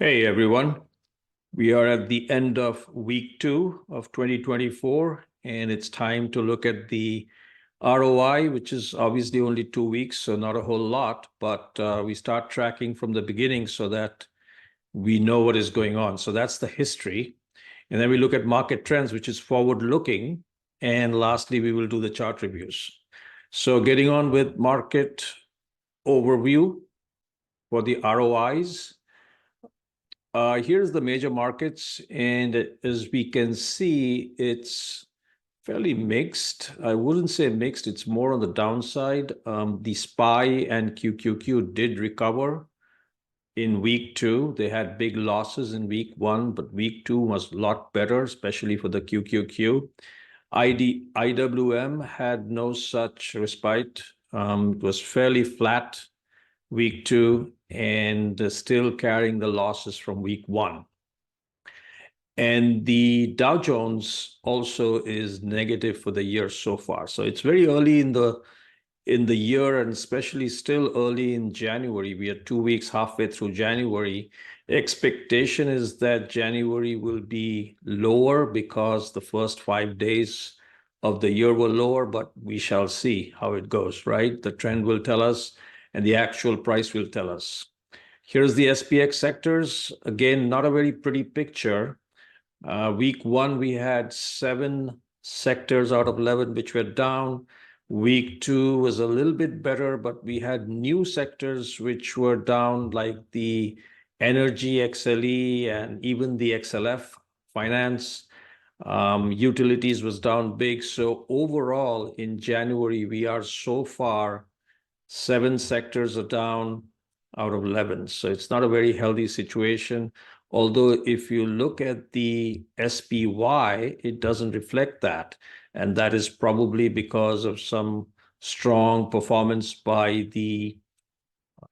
Hey everyone, we are at the end of week 2 of 2024, and it's time to look at the ROI, which is obviously only 2 weeks, so not a whole lot, but we start tracking from the beginning so that we know what is going on. So that's the history. And then we look at market trends, which is forward looking. And lastly, we will do the chart reviews. So getting on with market overview for the ROIs. Here's the major markets, and as we can see, it's fairly mixed. I wouldn't say mixed, it's more on the downside. The SPY and QQQ did recover in week 2. They had big losses in week 1, but week 2 was a lot better, especially for the QQQ. IWM had no such respite. It was fairly flat week 2 and still carrying the losses from week 1. And the Dow Jones also is negative for the year so far. So it's very early in the year, and especially still early in January. We are 2 weeks halfway through January. Expectation is that January will be lower because the first 5 days of the year were lower, but we shall see how it goes, right? The trend will tell us, and the actual price will tell us. Here's the SPX sectors. Again, not a very pretty picture. Week 1, we had 7 sectors out of 11 which were down. Week 2 was a little bit better, but we had new sectors which were down, like the energy XLE and even the XLF finance. Utilities was down big. So overall, in January, we are so far 7 sectors are down out of 11. So it's not a very healthy situation. Although if you look at the SPY, it doesn't reflect that. And that is probably because of some strong performance by the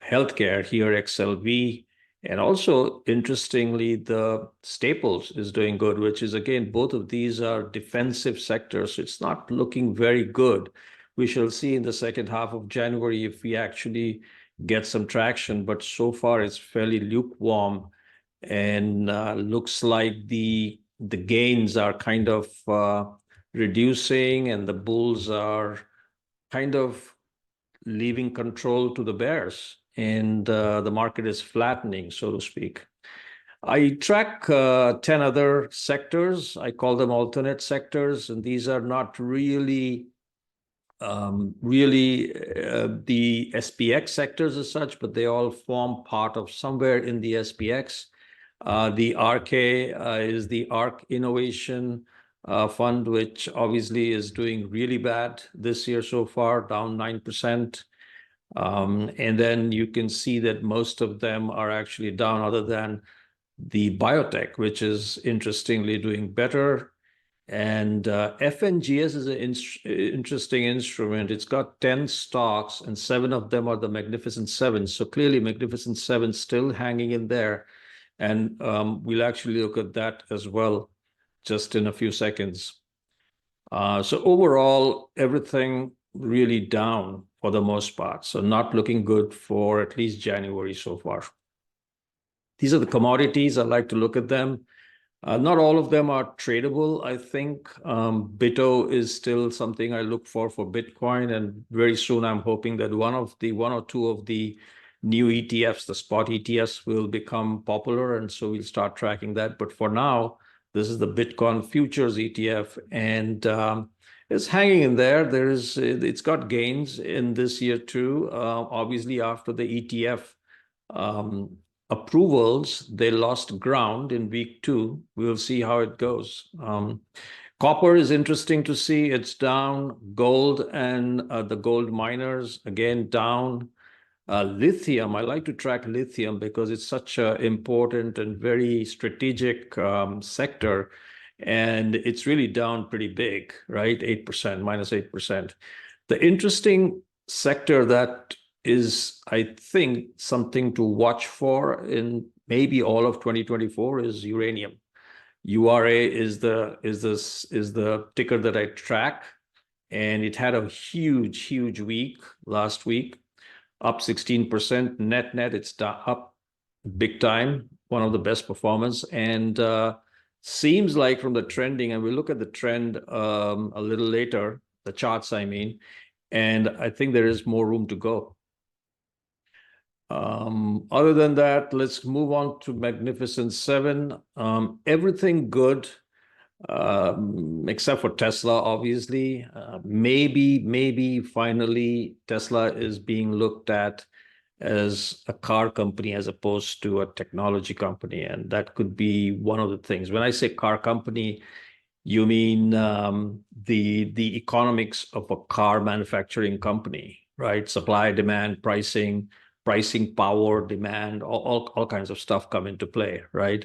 healthcare here, XLV. And also, interestingly, the staples is doing good, which is, again, both of these are defensive sectors. So it's not looking very good. We shall see in the second half of January if we actually get some traction. But so far, it's fairly lukewarm, and looks like the gains are kind of reducing, and the bulls are kind of leaving control to the bears, and the market is flattening, so to speak. I track 10 other sectors. I call them alternate sectors, and these are not really the SPX sectors as such, but they all form part of somewhere in the SPX. The ARKK is the ARK Innovation Fund, which obviously is doing really bad this year so far, down 9%. And then you can see that most of them are actually down, other than the biotech, which is interestingly doing better. And FNGS is an interesting instrument. It's got 10 stocks, and 7 of them are the Magnificent Seven. So clearly Magnificent Seven still hanging in there. And we'll actually look at that as well just in a few seconds. So overall, everything really down for the most part. So not looking good for at least January so far. These are the commodities. I like to look at them. Not all of them are tradable, I think. BITO is still something I look for Bitcoin, and very soon I'm hoping that one or two of the new ETFs, the spot ETFs, will become popular, and so we'll start tracking that. But for now, this is the Bitcoin futures ETF, and it's hanging in there. It's got gains in this year too. Obviously, after the ETF approvals, they lost ground in week 2. We'll see how it goes. Copper is interesting to see. It's down. Gold and the gold miners, again, down. Lithium, I like to track lithium because it's such an important and very strategic sector. And it's really down pretty big, right? 8%, minus 8%. The interesting sector that is, I think, something to watch for in maybe all of 2024 is uranium. URA is the ticker that I track, and it had a huge week last week, up 16%. Net, it's up big time. one of the best performance, and seems like from the trending, and we'll look at the trend a little later, the charts, I mean, and I think there is more room to go. Other than that, let's move on to Magnificent Seven. Everything good, except for Tesla, obviously. Maybe finally Tesla is being looked at as a car company as opposed to a technology company, and that could be one of the things. When I say car company, you mean the economics of a car manufacturing company, right? Supply, demand, pricing power, demand, all kinds of stuff come into play, right?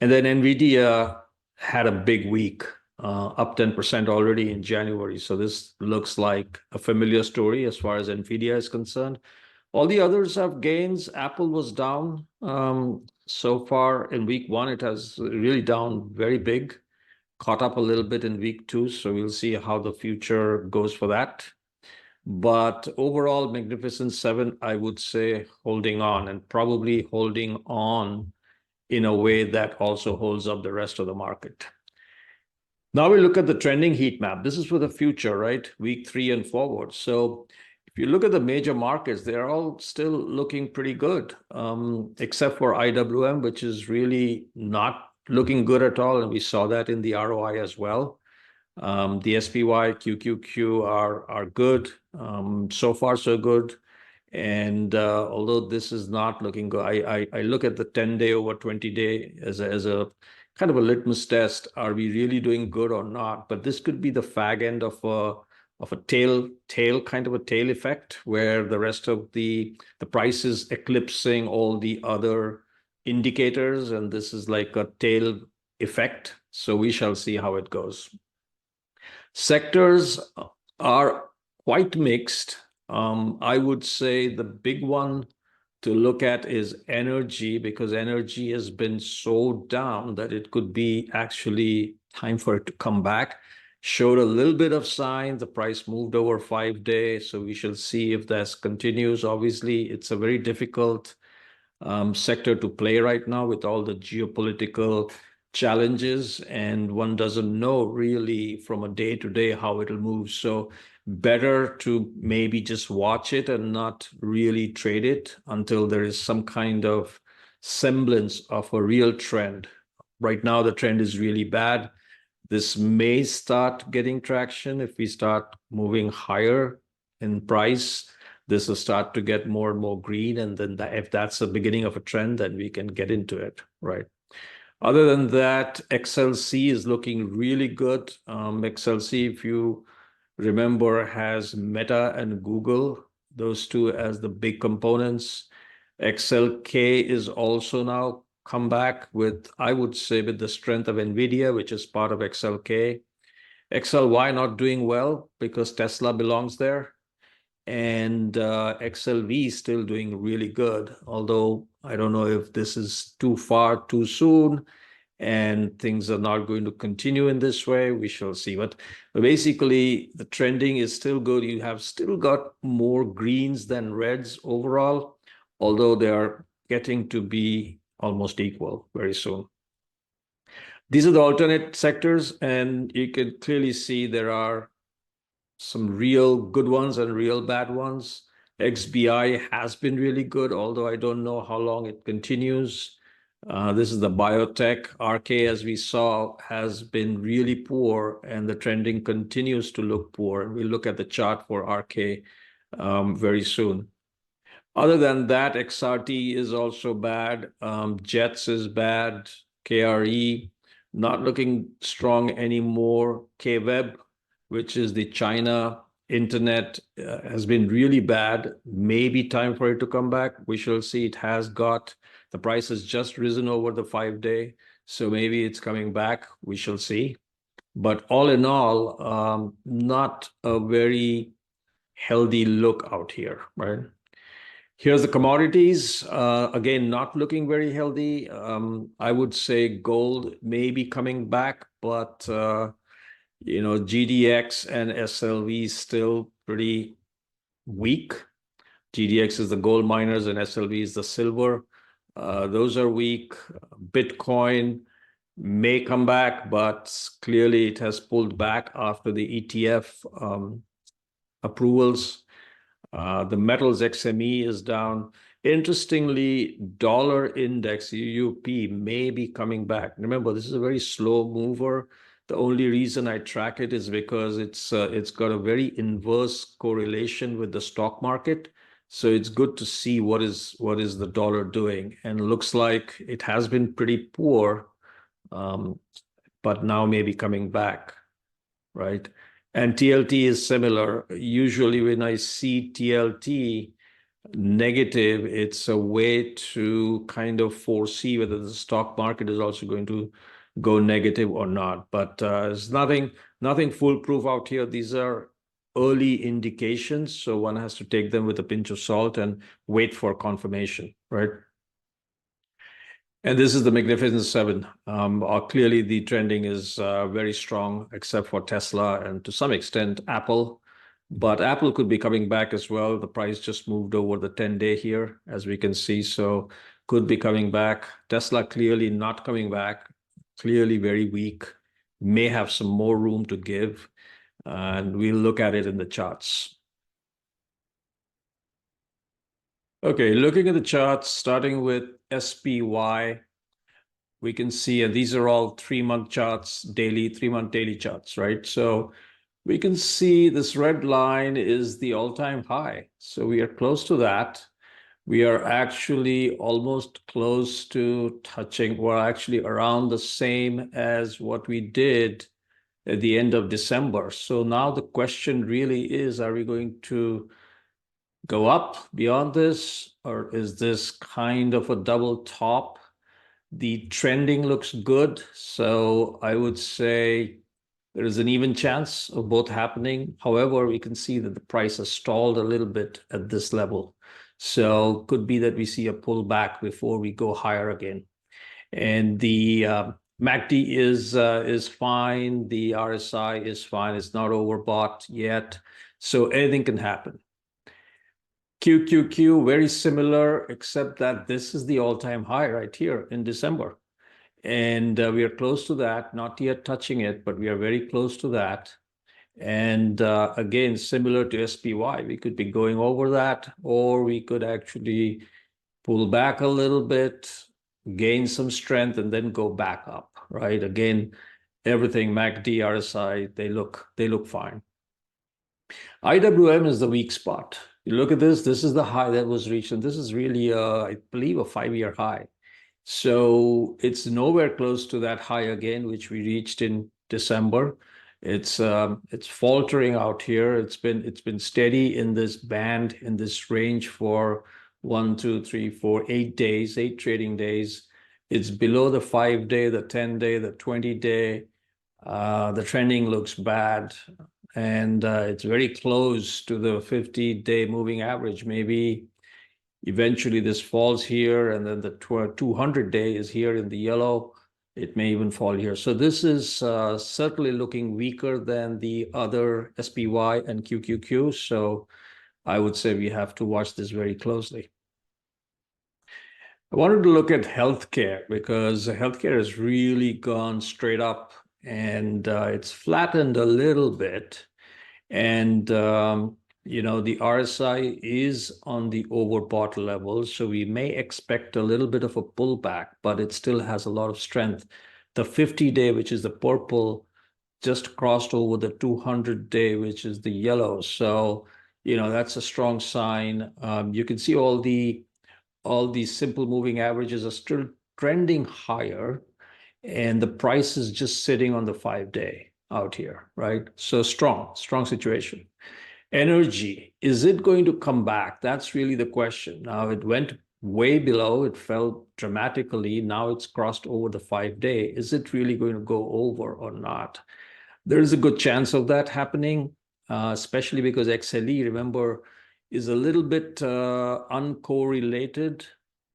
And then NVDA had a big week, up 10% already in January. So this looks like a familiar story as far as NVIDIA is concerned. All the others have gains. Apple was down so far in week one. It has really down very big, caught up a little bit in week two. So we'll see how the future goes for that. But overall, Magnificent Seven, I would say holding on, and probably holding on in a way that also holds up the rest of the market. Now we look at the trending heat map. This is for the future, right? Week 3 and forward. So if you look at the major markets, they're all still looking pretty good, except for IWM, which is really not looking good at all. And we saw that in the ROI as well. The SPY, QQQ are good. So far, so good. And although this is not looking good, I look at the 10-day over 20-day as a kind of a litmus test. Are we really doing good or not? But this could be the fag end of a tail kind of a tail effect, where the rest of the price is eclipsing all the other indicators, and this is like a tail effect. So we shall see how it goes. Sectors are quite mixed. I would say the big one to look at is energy, because energy has been so down that it could be actually time for it to come back. Showed a little bit of signs. The price moved over 5 days, so we shall see if that continues. Obviously, it's a very difficult sector to play right now with all the geopolitical challenges, and one doesn't know really from a day to day how it'll move. So better to maybe just watch it and not really trade it until there is some kind of semblance of a real trend. Right now, the trend is really bad. This may start getting traction if we start moving higher in price. This will start to get more and more green, and then if that's the beginning of a trend, then we can get into it, right? Other than that, XLC is looking really good. XLC, if you remember, has Meta and Google, those two as the big components. XLK is also now come back with, I would say, with the strength of NVIDIA, which is part of XLK. XLY not doing well because Tesla belongs there. And XLV is still doing really good, although I don't know if this is too far too soon and things are not going to continue in this way. We shall see. But basically, the trending is still good. You have still got more greens than reds overall, although they are getting to be almost equal very soon. These are the alternate sectors, and you can clearly see there are some real good ones and real bad ones. XBI has been really good, although I don't know how long it continues. This is the biotech. ARKK, as we saw, has been really poor, and the trending continues to look poor. And we'll look at the chart for ARKK very soon. Other than that, XRT is also bad. JETS is bad. KRE, not looking strong anymore. KWeb, which is the China internet, has been really bad. Maybe time for it to come back. We shall see. It has got, the price has just risen over the 5-day. So maybe it's coming back. We shall see. But all in all, not a very healthy look out here, right? Here's the commodities. Again, not looking very healthy. I would say gold may be coming back, but GDX and SLV still pretty weak. GDX is the gold miners and SLV is the silver. Those are weak. Bitcoin may come back, but clearly it has pulled back after the ETF approvals. The metals XME is down. Interestingly, dollar index, UUP, may be coming back. Remember, this is a very slow mover. The only reason I track it is because it's got a very inverse correlation with the stock market. So it's good to see what is the dollar doing. And it looks like it has been pretty poor, but now maybe coming back, right? And TLT is similar. Usually when I see TLT negative, it's a way to kind of foresee whether the stock market is also going to go negative or not. But there's nothing foolproof out here. These are early indications, so one has to take them with a pinch of salt and wait for confirmation, right? And this is the Magnificent Seven. Clearly, the trending is very strong, except for Tesla and to some extent Apple. But Apple could be coming back as well. The price just moved over the 10-day here, as we can see. So could be coming back. Tesla clearly not coming back. Clearly very weak. May have some more room to give. And we'll look at it in the charts. Okay, looking at the charts, starting with SPY, we can see, and these are all 3-month charts, daily, 3-month daily charts, right? So we can see this red line is the all-time high. So we are close to that. We are actually almost close to touching, we're actually around the same as what we did at the end of December. So now the question really is, are we going to go up beyond this, or is this kind of a double top? The trending looks good, so I would say there is an even chance of both happening. However, we can see that the price has stalled a little bit at this level. So could be that we see a pullback before we go higher again. And the MACD is fine. The RSI is fine. It's not overbought yet. So anything can happen. QQQ, very similar, except that this is the all-time high right here in December. And we are close to that, not yet touching it, but we are very close to that. And again, similar to SPY, we could be going over that, or we could actually pull back a little bit, gain some strength, and then go back up, right? Again, everything, MACD, RSI, they look fine. IWM is the weak spot. You look at this is the high that was reached, and this is really, I believe, a 5-year high. So it's nowhere close to that high again, which we reached in December. It's faltering out here. It's been steady in this band, in this range for 1, 2, 3, 4, 8 days, 8 trading days. It's below the 5-day, the 10-day, the 20-day. The trending looks bad. And it's very close to the 50-day moving average. Maybe eventually this falls here, and then the 200-day is here in the yellow. It may even fall here. So this is certainly looking weaker than the other SPY and QQQ. So I would say we have to watch this very closely. I wanted to look at healthcare because healthcare has really gone straight up, and it's flattened a little bit. And, the RSI is on the overbought level, so we may expect a little bit of a pullback, but it still has a lot of strength. The 50-day, which is the purple, just crossed over the 200-day, which is the yellow. So, that's a strong sign. You can see all these simple moving averages are still trending higher, and the price is just sitting on the 5-day out here, right? So strong situation. Energy, is it going to come back? That's really the question. Now it went way below, it fell dramatically. Now it's crossed over the 5-day. Is it really going to go over or not? There is a good chance of that happening, especially because XLE, remember, is a little bit uncorrelated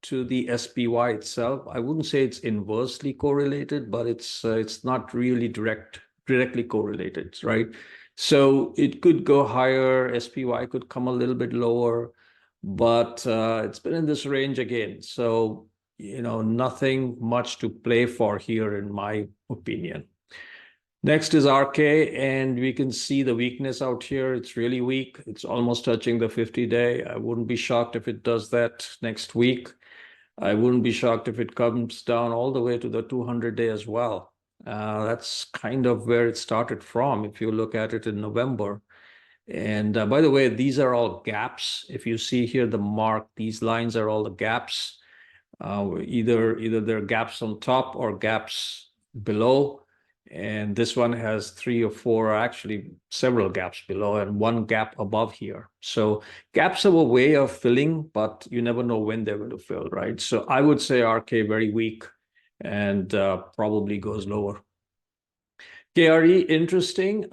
to the SPY itself. I wouldn't say it's inversely correlated, but it's not really directly correlated, right? So it could go higher, SPY could come a little bit lower, but it's been in this range again. So nothing much to play for here, in my opinion. Next is RK, and we can see the weakness out here. It's really weak. It's almost touching the 50-day. I wouldn't be shocked if it does that next week. I wouldn't be shocked if it comes down all the way to the 200-day as well. That's kind of where it started from, if you look at it in November. And by the way, these are all gaps. If you see here the mark, these lines are all the gaps. Either they're gaps on top or gaps below. And this one has 3 or 4, actually several gaps below and 1 gap above here. So gaps have a way of filling, but you never know when they're going to fill, right? So I would say RK very weak and probably goes lower. KRE, interesting.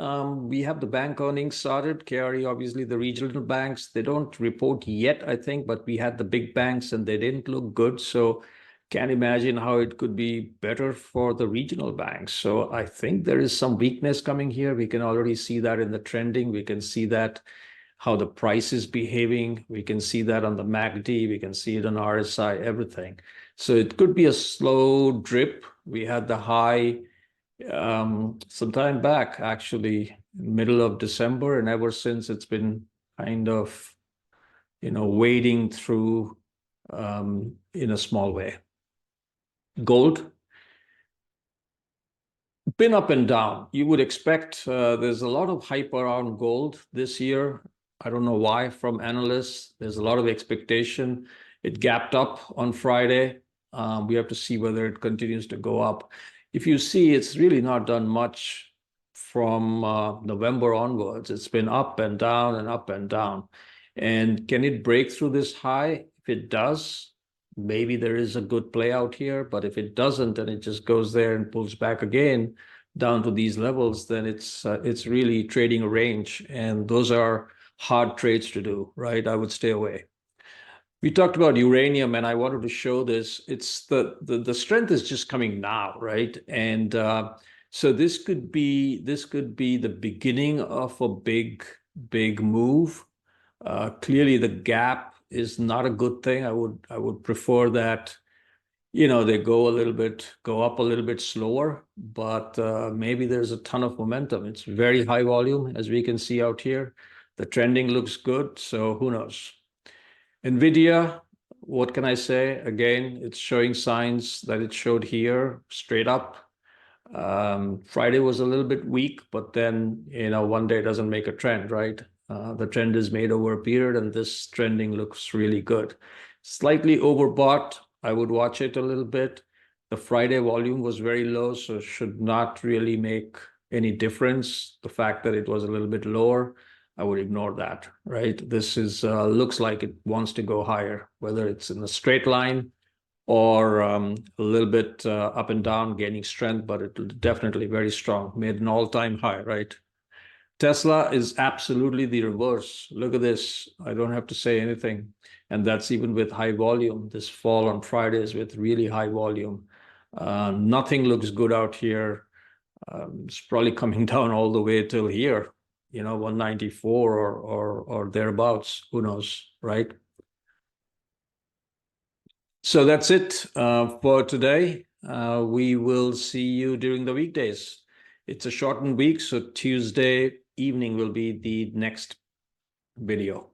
We have the bank earnings started. KRE, obviously the regional banks, they don't report yet, I think, but we had the big banks and they didn't look good. So can't imagine how it could be better for the regional banks. So I think there is some weakness coming here. We can already see that in the trending. We can see that how the price is behaving. We can see that on the MACD. We can see it on RSI, everything. So it could be a slow drip. We had the high some time back, actually, middle of December, and ever since it's been kind of, wading through in a small way. Gold, been up and down. You would expect there's a lot of hype around gold this year. I don't know why from analysts. There's a lot of expectation. It gapped up on Friday. We have to see whether it continues to go up. If you see, it's really not done much from November onwards. It's been up and down and up and down. And can it break through this high? If it does, maybe there is a good play out here. But if it doesn't, and it just goes there and pulls back again down to these levels, then it's really trading a range. And those are hard trades to do, right? I would stay away. We talked about uranium, and I wanted to show this. It's the strength is just coming now, right? And so this could be the beginning of a big move. Clearly, the gap is not a good thing. I would prefer that they go up a little bit slower, but maybe there's a ton of momentum. It's very high volume, as we can see out here. The trending looks good, so who knows? NVDA, what can I say? Again, it's showing signs that it showed here, straight up. Friday was a little bit weak, but then, one day doesn't make a trend, right? The trend is made over a period, and this trending looks really good. Slightly overbought. I would watch it a little bit. The Friday volume was very low, so should not really make any difference. The fact that it was a little bit lower, I would ignore that, right? This is looks like it wants to go higher, whether it's in a straight line or a little bit up and down, gaining strength, but it's definitely very strong, made an all-time high, right? Tesla is absolutely the reverse. Look at this. I don't have to say anything. And that's even with high volume. This fall on Friday is with really high volume. Nothing looks good out here. It's probably coming down all the way till here, 194 or thereabouts. Who knows, right? So that's it for today. We will see you during the weekdays. It's a shortened week, so Tuesday evening will be the next video.